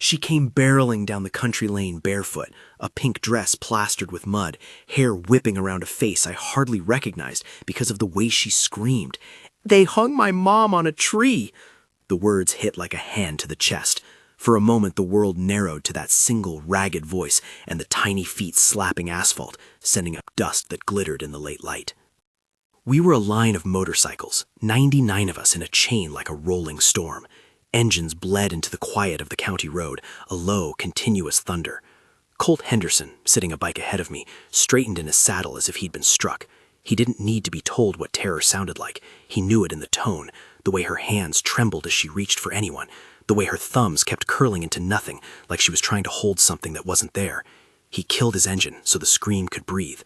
She came barreling down the country lane barefoot, a pink dress plastered with mud, hair whipping around a face I hardly recognized because of the way she screamed. "They hung my mom on a tree!" The words hit like a hand to the chest. For a moment the world narrowed to that single ragged voice and the tiny feet slapping asphalt, sending up dust that glittered in the late light. We were a line of motorcycles, 99 of us in a chain like a rolling storm. Engines bled into the quiet of the county road, a low, continuous thunder. Colt Henderson, sitting a bike ahead of me, straightened in his saddle as if he'd been struck. He didn't need to be told what terror sounded like. He knew it in the tone, the way her hands trembled as she reached for anyone, the way her thumbs kept curling into nothing, like she was trying to hold something that wasn't there. He killed his engine so the scream could breathe.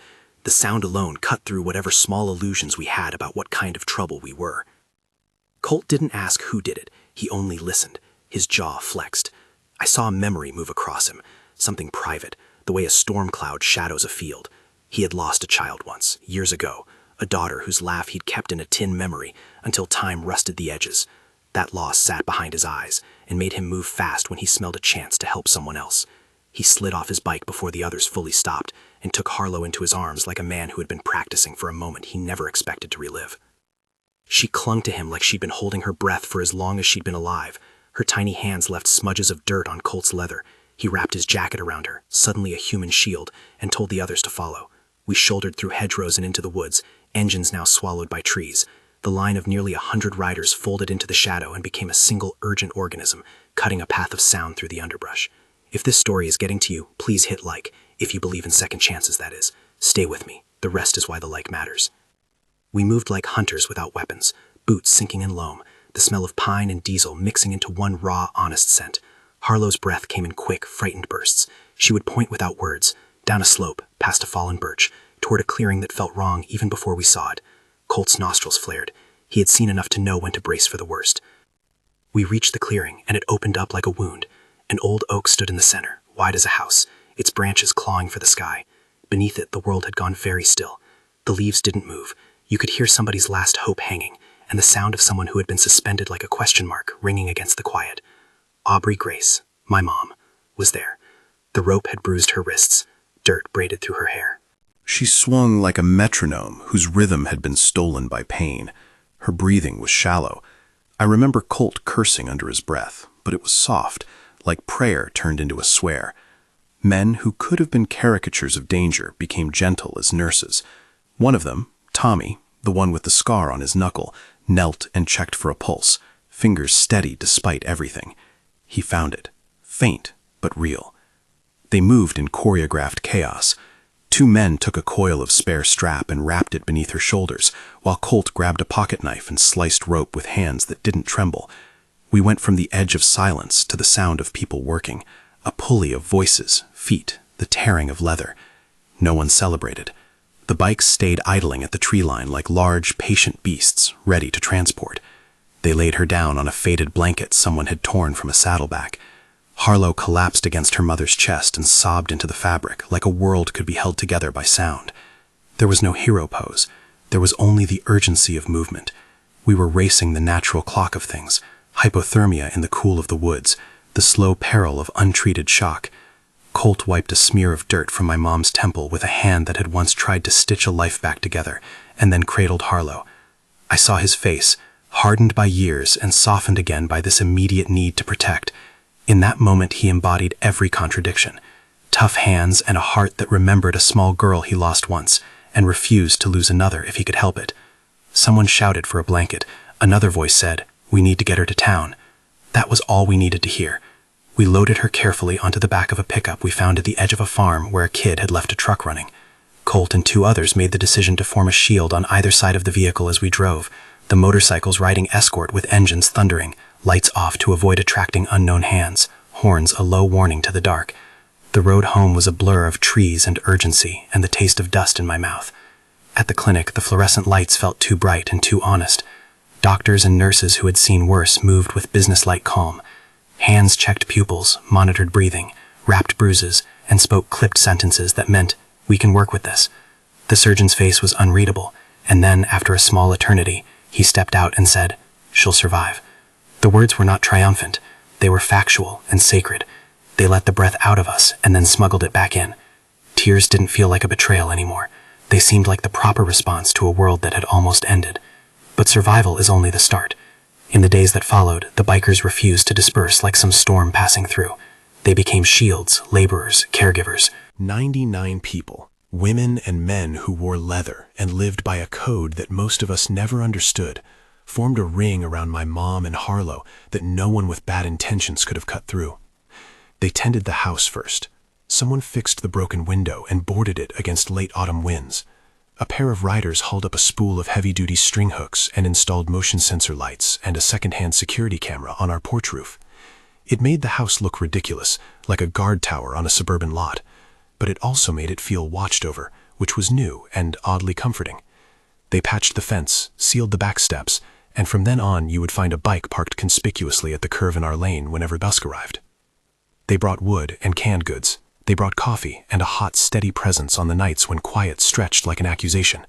The sound alone cut through whatever small illusions we had about what kind of trouble we were. Colt didn't ask who did it. He only listened. His jaw flexed. I saw a memory move across him, something private, the way a storm cloud shadows a field. He had lost a child once, years ago, a daughter whose laugh he'd kept in a tin memory until time rusted the edges. That loss sat behind his eyes and made him move fast when he smelled a chance to help someone else. He slid off his bike before the others fully stopped and took Harlow into his arms like a man who had been practicing for a moment he never expected to relive. She clung to him like she'd been holding her breath for as long as she'd been alive. Her tiny hands left smudges of dirt on Colt's leather. He wrapped his jacket around her, suddenly a human shield, and told the others to follow. We shouldered through hedgerows and into the woods, engines now swallowed by trees. The line of nearly 100 riders folded into the shadow and became a single urgent organism, cutting a path of sound through the underbrush. If this story is getting to you, please hit like, if you believe in second chances, that is. Stay with me. The rest is why the like matters. We moved like hunters without weapons, boots sinking in loam, the smell of pine and diesel mixing into one raw, honest scent. Harlow's breath came in quick, frightened bursts. She would point without words, down a slope, past a fallen birch, toward a clearing that felt wrong even before we saw it. Colt's nostrils flared. He had seen enough to know when to brace for the worst. We reached the clearing, and it opened up like a wound. An old oak stood in the center, wide as a house, its branches clawing for the sky. Beneath it, the world had gone very still. The leaves didn't move. You could hear somebody's last hope hanging, and the sound of someone who had been suspended like a question mark ringing against the quiet. Aubrey Grace, my mom, was there. The rope had bruised her wrists. Dirt braided through her hair. She swung like a metronome whose rhythm had been stolen by pain. Her breathing was shallow. I remember Colt cursing under his breath, but it was soft, like prayer turned into a swear. Men who could have been caricatures of danger became gentle as nurses. One of them, Tommy, the one with the scar on his knuckle, knelt and checked for a pulse, fingers steady despite everything. He found it, faint but real. They moved in choreographed chaos. Two men took a coil of spare strap and wrapped it beneath her shoulders, while Colt grabbed a pocket knife and sliced rope with hands that didn't tremble. We went from the edge of silence to the sound of people working, a pulley of voices, feet, the tearing of leather. No one celebrated. The bikes stayed idling at the tree line like large, patient beasts ready to transport. They laid her down on a faded blanket someone had torn from a saddleback. Harlow collapsed against her mother's chest and sobbed into the fabric like a world could be held together by sound. There was no hero pose. There was only the urgency of movement. We were racing the natural clock of things, hypothermia in the cool of the woods, the slow peril of untreated shock. Colt wiped a smear of dirt from my mom's temple with a hand that had once tried to stitch a life back together, and then cradled Harlow. I saw his face, hardened by years and softened again by this immediate need to protect. In that moment he embodied every contradiction. Tough hands and a heart that remembered a small girl he lost once, and refused to lose another if he could help it. Someone shouted for a blanket. Another voice said, "We need to get her to town." That was all we needed to hear. We loaded her carefully onto the back of a pickup we found at the edge of a farm where a kid had left a truck running. Colt and two others made the decision to form a shield on either side of the vehicle as we drove, the motorcycles riding escort with engines thundering, lights off to avoid attracting unknown hands, horns a low warning to the dark. The road home was a blur of trees and urgency and the taste of dust in my mouth. At the clinic, the fluorescent lights felt too bright and too honest. Doctors and nurses who had seen worse moved with businesslike calm. Hands checked pupils, monitored breathing, wrapped bruises, and spoke clipped sentences that meant, "We can work with this." The surgeon's face was unreadable, and then, after a small eternity, he stepped out and said, "She'll survive." The words were not triumphant. They were factual and sacred. They let the breath out of us and then smuggled it back in. Tears didn't feel like a betrayal anymore. They seemed like the proper response to a world that had almost ended. But survival is only the start. In the days that followed, the bikers refused to disperse like some storm passing through. They became shields, laborers, caregivers. 99 people, women and men who wore leather and lived by a code that most of us never understood, formed a ring around my mom and Harlow that no one with bad intentions could have cut through. They tended the house first. Someone fixed the broken window and boarded it against late autumn winds. A pair of riders hauled up a spool of heavy-duty string hooks and installed motion sensor lights and a second-hand security camera on our porch roof. It made the house look ridiculous, like a guard tower on a suburban lot, but it also made it feel watched over, which was new and oddly comforting. They patched the fence, sealed the back steps, and from then on you would find a bike parked conspicuously at the curve in our lane whenever dusk arrived. They brought wood and canned goods. They brought coffee and a hot, steady presence on the nights when quiet stretched like an accusation.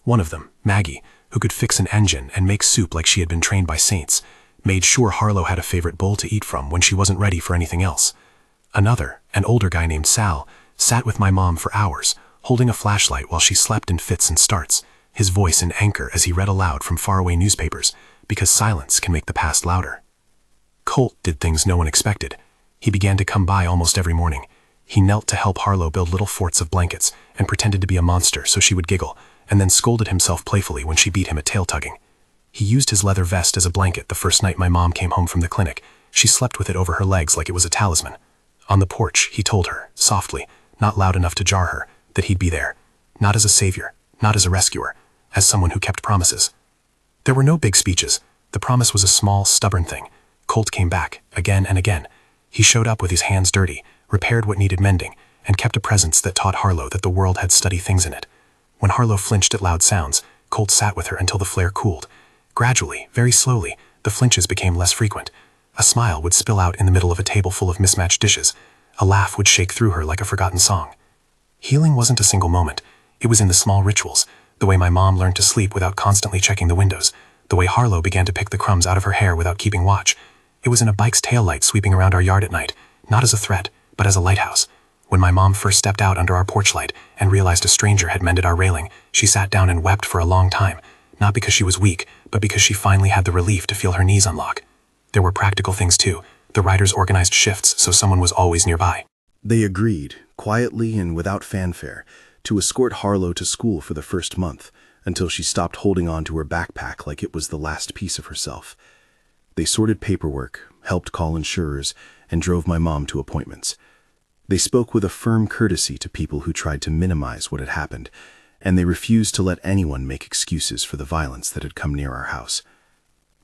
One of them, Maggie, who could fix an engine and make soup like she had been trained by saints, made sure Harlow had a favorite bowl to eat from when she wasn't ready for anything else. Another, an older guy named Sal, sat with my mom for hours, holding a flashlight while she slept in fits and starts, his voice an anchor as he read aloud from faraway newspapers, because silence can make the past louder. Colt did things no one expected. He began to come by almost every morning. He knelt to help Harlow build little forts of blankets and pretended to be a monster so she would giggle, and then scolded himself playfully when she beat him at tail-tugging. He used his leather vest as a blanket the first night my mom came home from the clinic. She slept with it over her legs like it was a talisman. On the porch, he told her, softly, not loud enough to jar her, that he'd be there. Not as a savior, not as a rescuer, as someone who kept promises. There were no big speeches. The promise was a small, stubborn thing. Colt came back, again and again. He showed up with his hands dirty, repaired what needed mending, and kept a presence that taught Harlow that the world had steady things in it. When Harlow flinched at loud sounds, Colt sat with her until the flare cooled. Gradually, very slowly, the flinches became less frequent. A smile would spill out in the middle of a table full of mismatched dishes. A laugh would shake through her like a forgotten song. Healing wasn't a single moment. It was in the small rituals, the way my mom learned to sleep without constantly checking the windows, the way Harlow began to pick the crumbs out of her hair without keeping watch. It was in a bike's taillight sweeping around our yard at night, not as a threat, but as a lighthouse. When my mom first stepped out under our porch light and realized a stranger had mended our railing, she sat down and wept for a long time, not because she was weak, but because she finally had the relief to feel her knees unlock. There were practical things too. The riders organized shifts so someone was always nearby. They agreed, quietly and without fanfare, to escort Harlow to school for the first month, until she stopped holding on to her backpack like it was the last piece of herself. They sorted paperwork, helped call insurers, and drove my mom to appointments. They spoke with a firm courtesy to people who tried to minimize what had happened, and they refused to let anyone make excuses for the violence that had come near our house.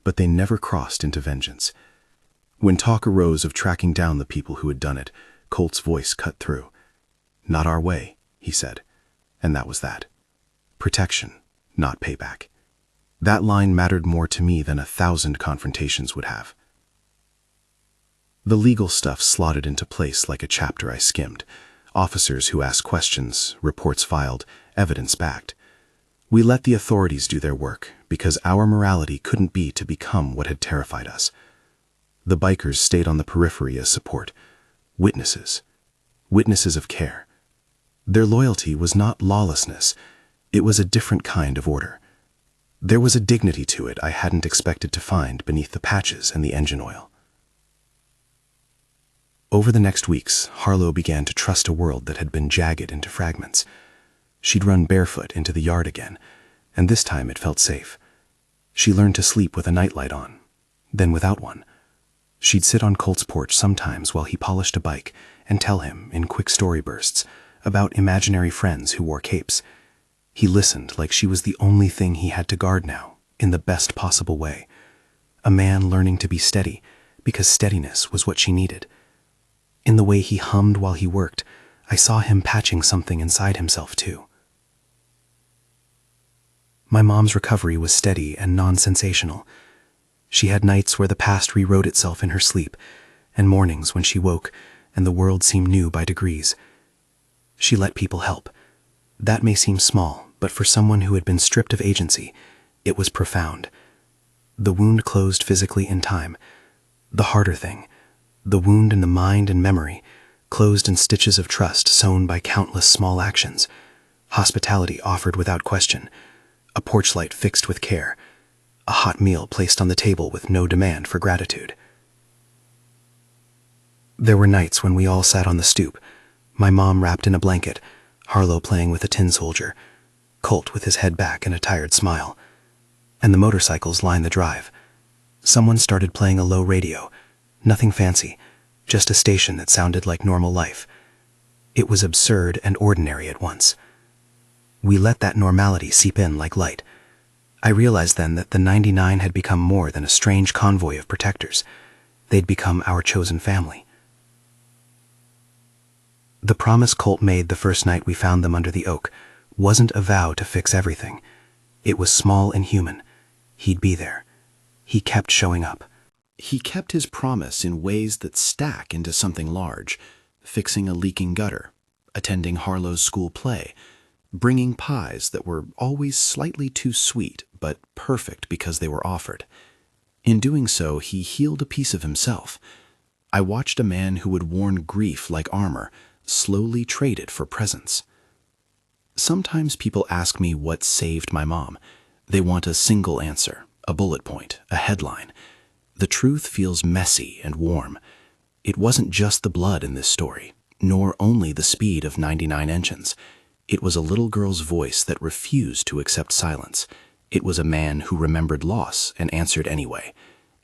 But they never crossed into vengeance. When talk arose of tracking down the people who had done it, Colt's voice cut through. "Not our way," he said, and that was that. Protection, not payback. That line mattered more to me than 1,000 confrontations would have. The legal stuff slotted into place like a chapter I skimmed. Officers who asked questions, reports filed, evidence backed. We let the authorities do their work because our morality couldn't be to become what had terrified us. The bikers stayed on the periphery as support. Witnesses of care. Their loyalty was not lawlessness. It was a different kind of order. There was a dignity to it I hadn't expected to find beneath the patches and the engine oil. Over the next weeks, Harlow began to trust a world that had been jagged into fragments. She'd run barefoot into the yard again, and this time it felt safe. She learned to sleep with a nightlight on, then without one. She'd sit on Colt's porch sometimes while he polished a bike and tell him, in quick story bursts, about imaginary friends who wore capes. He listened like she was the only thing he had to guard now, in the best possible way. A man learning to be steady, because steadiness was what she needed. In the way he hummed while he worked, I saw him patching something inside himself too. My mom's recovery was steady and non-sensational. She had nights where the past rewrote itself in her sleep, and mornings when she woke and the world seemed new by degrees. She let people help. That may seem small, but for someone who had been stripped of agency, it was profound. The wound closed physically in time. The harder thing, The wound in the mind and memory, closed in stitches of trust sewn by countless small actions. Hospitality offered without question, a porch light fixed with care, a hot meal placed on the table with no demand for gratitude. There were nights when we all sat on the stoop, my mom wrapped in a blanket, Harlow playing with a tin soldier, Colt with his head back and a tired smile, and the motorcycles lined the drive. Someone started playing a low radio, nothing fancy, just a station that sounded like normal life. It was absurd and ordinary at once. We let that normality seep in like light. I realized then that the 99 had become more than a strange convoy of protectors. They'd become our chosen family. The promise Colt made the first night we found them under the oak wasn't a vow to fix everything. It was small and human. He'd be there. He kept showing up. He kept his promise in ways that stack into something large, fixing a leaking gutter, attending Harlow's school play, bringing pies that were always slightly too sweet but perfect because they were offered. In doing so, he healed a piece of himself. I watched a man who had worn grief like armor slowly traded for presence. Sometimes people ask me what saved my mom. They want a single answer, a bullet point, a headline. The truth feels messy and warm. It wasn't just the blood in this story, nor only the speed of 99 engines. It was a little girl's voice that refused to accept silence. It was a man who remembered loss and answered anyway.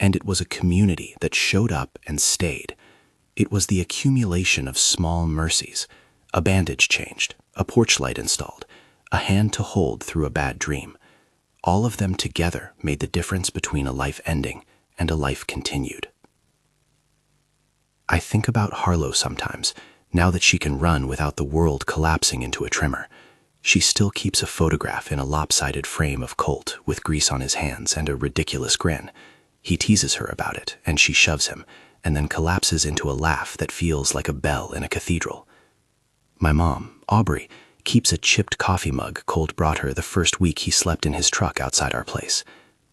And it was a community that showed up and stayed. It was the accumulation of small mercies. A bandage changed, a porch light installed, a hand to hold through a bad dream. All of them together made the difference between a life ending and a life continued. I think about Harlow sometimes, now that she can run without the world collapsing into a tremor. She still keeps a photograph in a lopsided frame of Colt with grease on his hands and a ridiculous grin. He teases her about it, and she shoves him, and then collapses into a laugh that feels like a bell in a cathedral. My mom, Aubrey, keeps a chipped coffee mug Colt brought her the first week he slept in his truck outside our place.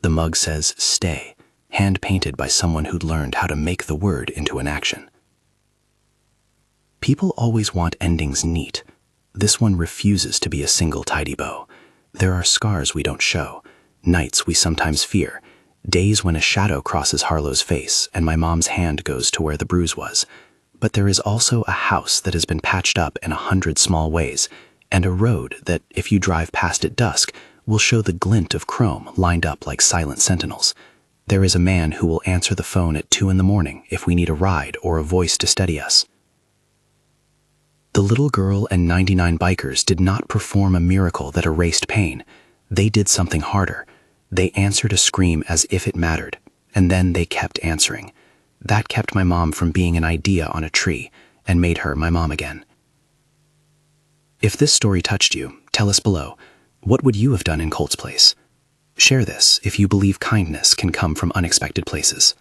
The mug says, "Stay," hand-painted by someone who'd learned how to make the word into an action. People always want endings neat. This one refuses to be a single tidy bow. There are scars we don't show, nights we sometimes fear, days when a shadow crosses Harlow's face and my mom's hand goes to where the bruise was. But there is also a house that has been patched up in 100 small ways, and a road that, if you drive past at dusk, will show the glint of chrome lined up like silent sentinels. There is a man who will answer the phone at 2 in the morning if we need a ride or a voice to steady us. The little girl and 99 bikers did not perform a miracle that erased pain. They did something harder. They answered a scream as if it mattered, and then they kept answering. That kept my mom from being an idea on a tree and made her my mom again. If this story touched you, tell us below. What would you have done in Colt's place? Share this if you believe kindness can come from unexpected places.